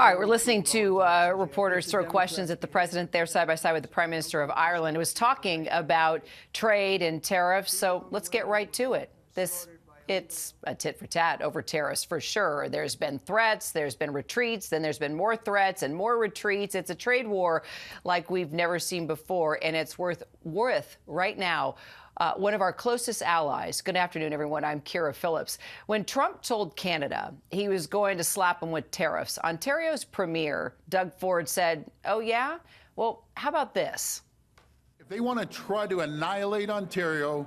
All right, we're listening to reporters throw questions at the president there side by side with the Prime Minister of Ireland, who was talking about trade and tariffs. So let's get right to it. It's a tit for tat over tariffs for sure. There's been threats, there's been retreats, then there's been more threats and more retreats. It's a trade war like we've never seen before, and it's worth right now. One of our closest allies. Good afternoon, everyone. I'm Kira Phillips. When Trump told Canada he was going to slap them with tariffs, Ontario's Premier, Doug Ford, said, "Oh, yeah? Well, how about this? If they want to try to annihilate Ontario,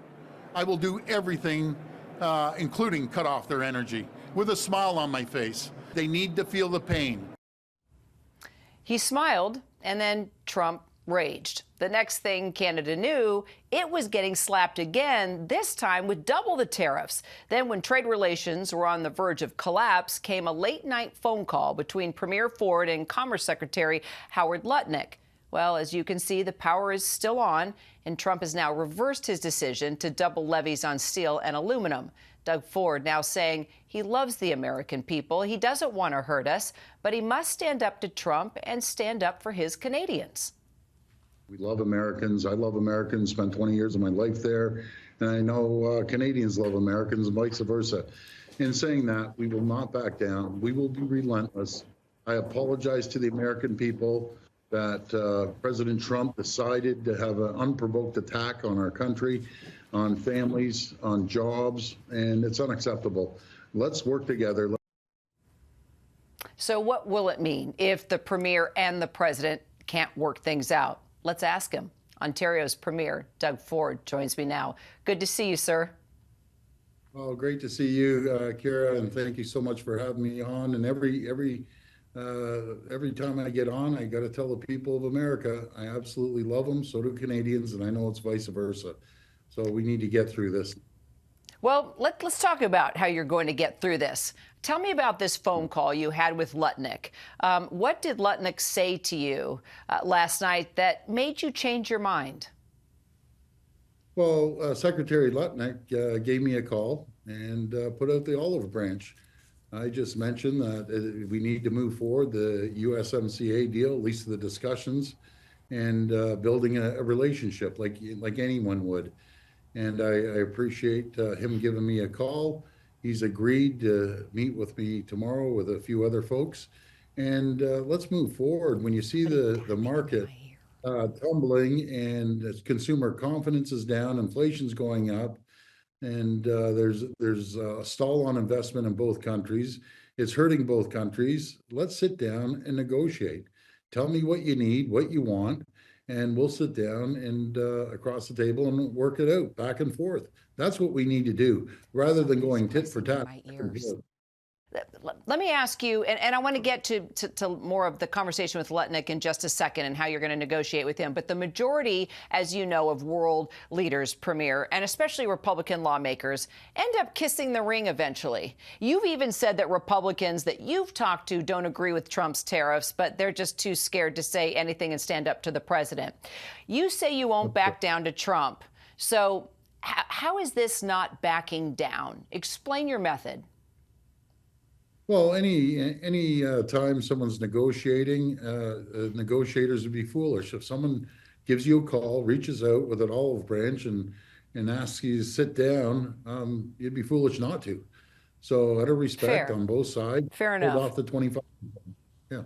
I will do everything, including cut off their energy, with a smile on my face. They need to feel the pain." He smiled, and then Trump raged. The next thing Canada knew, it was getting slapped again, this time with double the tariffs. Then when trade relations were on the verge of collapse, came a late-night phone call between Premier Ford and Commerce Secretary Howard Lutnick. Well, as you can see, the power is still on, and Trump has now reversed his decision to double levies on steel and aluminum. Doug Ford now saying he loves the American people. He doesn't want to hurt us, but he must stand up to Trump and stand up for his Canadians. We love Americans. I love Americans, spent 20 years of my life there. And I know Canadians love Americans and vice versa. In saying that, we will not back down. We will be relentless. I apologize to the American people that President Trump decided to have an unprovoked attack on our country, on families, on jobs, and it's unacceptable. Let's work together. So what will it mean if the Premier and the President can't work things out? Let's ask him. Ontario's Premier, Doug Ford, joins me now. Good to see you, sir. Well, great to see you, Kira, and thank you so much for having me on. And every time I get on, I got to tell the people of America, I absolutely love them. So do Canadians, and I know it's vice versa. So we need to get through this. Well, let's talk about how you're going to get through this. Tell me about this phone call you had with Lutnick. What did Lutnick say to you last night that made you change your mind? Well, Secretary Lutnick gave me a call and put out the olive branch. I just mentioned that we need to move forward the USMCA deal, at least the discussions, and building a relationship like anyone would. And I appreciate him giving me a call. He's agreed to meet with me tomorrow with a few other folks. And let's move forward. When you see the market tumbling and consumer confidence is down, inflation's going up, and there's a stall on investment in both countries. It's hurting both countries. Let's sit down and negotiate. Tell me what you need, what you want, and we'll sit down and across the table and work it out back and forth. That's what we need to do, rather than going tit for tat. Let me ask you, and I want to get to more of the conversation with Lutnick in just a second and how you're going to negotiate with him. But the majority, as you know, of world leaders, Premier, and especially Republican lawmakers, end up kissing the ring eventually. You've even said that Republicans that you've talked to don't agree with Trump's tariffs, but they're just too scared to say anything and stand up to the president. You say you won't back down to Trump. So how is this not backing down? Explain your method. Well, any time someone's negotiating, negotiators would be foolish. If someone gives you a call, reaches out with an olive branch and asks you to sit down, you'd be foolish not to. So out of respect on both sides, fair enough. Hold off the 25. Yeah.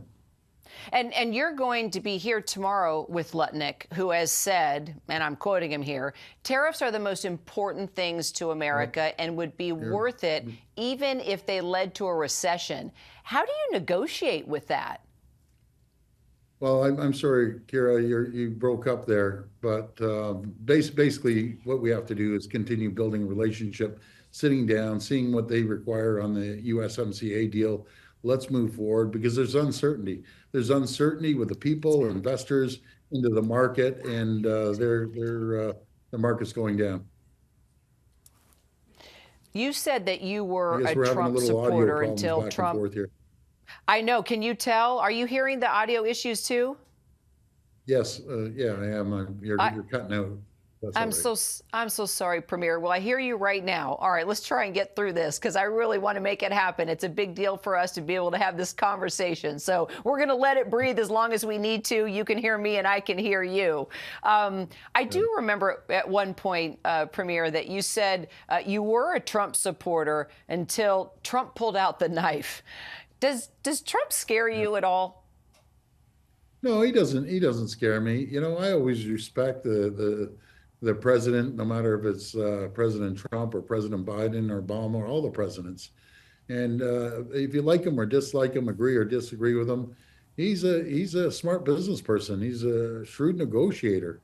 And you're going to be here tomorrow with Lutnick, who has said, and I'm quoting him here, tariffs are the most important things to America and would be worth it even if they led to a recession. How do you negotiate with that? Well, I'm sorry, Kira, you broke up there. But basically what we have to do is continue building a relationship, sitting down, seeing what they require on the USMCA deal. Let's move forward because there's uncertainty. There's uncertainty with the people, investors into the market, and the market's going down. You said that you were a Trump supporter until Trump. I know. Can you tell? Are you hearing the audio issues too? Yes. Yeah, I am. You're cutting out. That's all right. I'm so sorry, Premier. Well, I hear you right now. All right, let's try and get through this because I really want to make it happen. It's a big deal for us to be able to have this conversation. So we're going to let it breathe as long as we need to. You can hear me and I can hear you. I do remember at one point, Premier, that you said you were a Trump supporter until Trump pulled out the knife. Does Trump scare you at all? No, he doesn't. He doesn't scare me. You know, I always respect the president, no matter if it's President Trump or President Biden or Obama or all the presidents. And if you like him or dislike him, agree or disagree with him, he's a smart business person. He's a shrewd negotiator.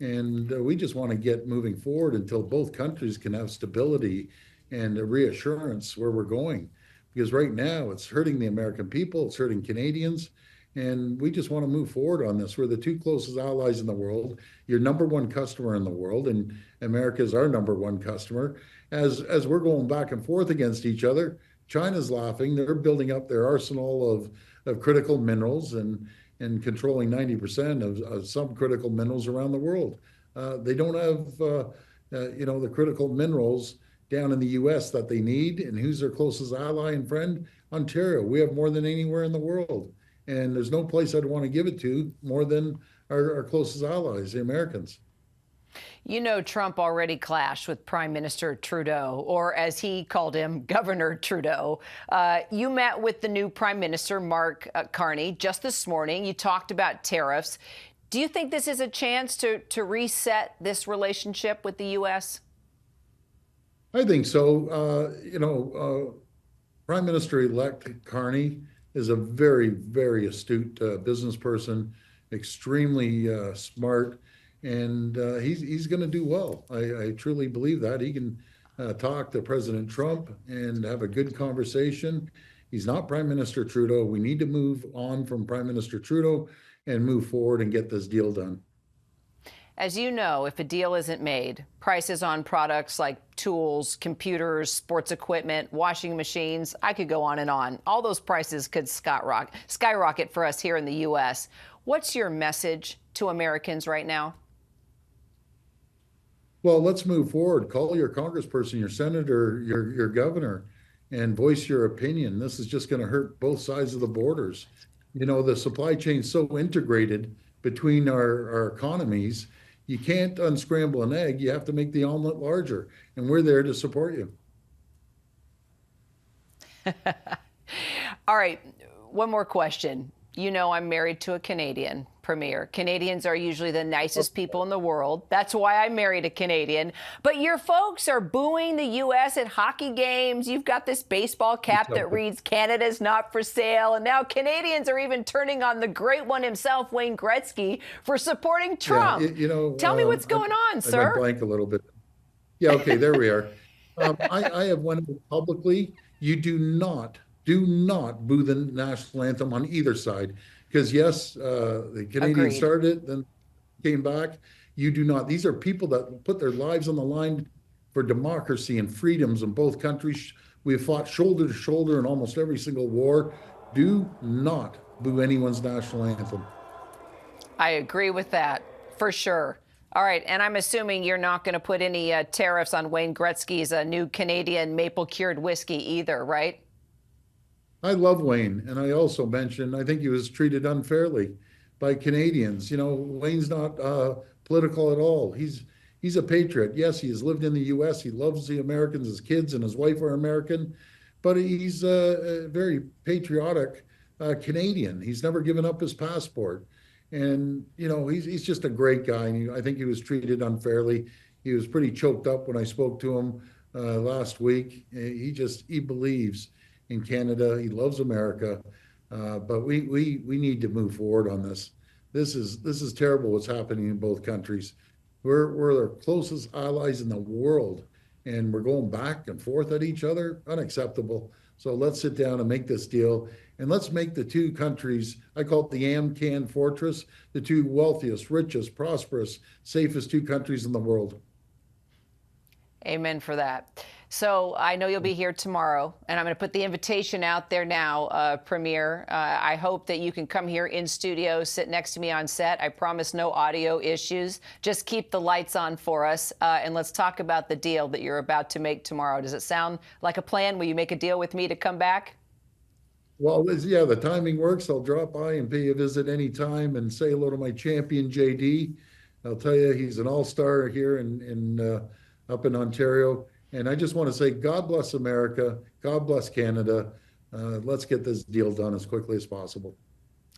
And we just want to get moving forward until both countries can have stability and a reassurance where we're going. Because right now it's hurting the American people, it's hurting Canadians. And we just want to move forward on this. We're the two closest allies in the world. Your number one customer in the world, and America is our number one customer. As we're going back and forth against each other, China's laughing. They're building up their arsenal of critical minerals and controlling 90% of some critical minerals around the world. They don't have the critical minerals down in the U.S. that they need. And who's their closest ally and friend? Ontario. We have more than anywhere in the world. And there's no place I'd want to give it to more than our closest allies, the Americans. You know, Trump already clashed with Prime Minister Trudeau, or as he called him, Governor Trudeau. You met with the new Prime Minister, Mark Carney, just this morning. You talked about tariffs. Do you think this is a chance to reset this relationship with the U.S.? I think so. Prime Minister-elect Carney is a very, very astute business person, extremely smart, and he's going to do well. I truly believe that. He can talk to President Trump and have a good conversation. He's not Prime Minister Trudeau. We need to move on from Prime Minister Trudeau and move forward and get this deal done. As you know, if a deal isn't made, prices on products like tools, computers, sports equipment, washing machines, I could go on and on. All those prices could skyrocket for us here in the U.S. What's your message to Americans right now? Well, let's move forward. Call your congressperson, your senator, your governor, and voice your opinion. This is just going to hurt both sides of the borders. You know, the supply chain's so integrated between our economies. You can't unscramble an egg. You have to make the omelet larger. And we're there to support you. All right. One more question. You know, I'm married to a Canadian, Premier. Canadians are usually the nicest people in the world. That's why I married a Canadian. But your folks are booing the U.S. at hockey games. You've got this baseball cap that reads, "Canada's not for sale." And now Canadians are even turning on the great one himself, Wayne Gretzky, for supporting Trump. Yeah, tell me what's going on, sir. I blank a little bit. Yeah, okay, there we are. I have went publicly. You do not boo the national anthem on either side. Because yes, the Canadians started it, then came back. You do not. These are people that put their lives on the line for democracy and freedoms in both countries. We have fought shoulder to shoulder in almost every single war. Do not boo anyone's national anthem. I agree with that, for sure. All right, and I'm assuming you're not going to put any tariffs on Wayne Gretzky's new Canadian maple-cured whiskey either, right? I love Wayne, and I also mentioned I think he was treated unfairly by Canadians. You know, Wayne's not political at all. He's a patriot. Yes, he has lived in the U.S. He loves the Americans. His kids and his wife are American, but he's a very patriotic Canadian. He's never given up his passport, and you know he's just a great guy. And I think he was treated unfairly. He was pretty choked up when I spoke to him last week. He believes in Canada. He loves America, but we need to move forward on this. This is terrible what's happening in both countries. We're their closest allies in the world, and we're going back and forth at each other. Unacceptable. So let's sit down and make this deal, and let's make the two countries, I call it the AMCAN fortress, the two wealthiest, richest, prosperous, safest two countries in the world. Amen for that. So I know you'll be here tomorrow, and I'm going to put the invitation out there now, Premier. I hope that you can come here in studio, sit next to me on set. I promise no audio issues. Just keep the lights on for us, and let's talk about the deal that you're about to make tomorrow. Does it sound like a plan? Will you make a deal with me to come back? Well, yeah, the timing works. I'll drop by and pay a visit anytime and say hello to my champion, JD. I'll tell you, he's an all-star here up in Ontario. And I just want to say, God bless America. God bless Canada. Let's get this deal done as quickly as possible.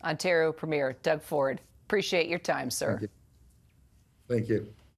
Ontario Premier Doug Ford, appreciate your time, sir. Thank you. Thank you.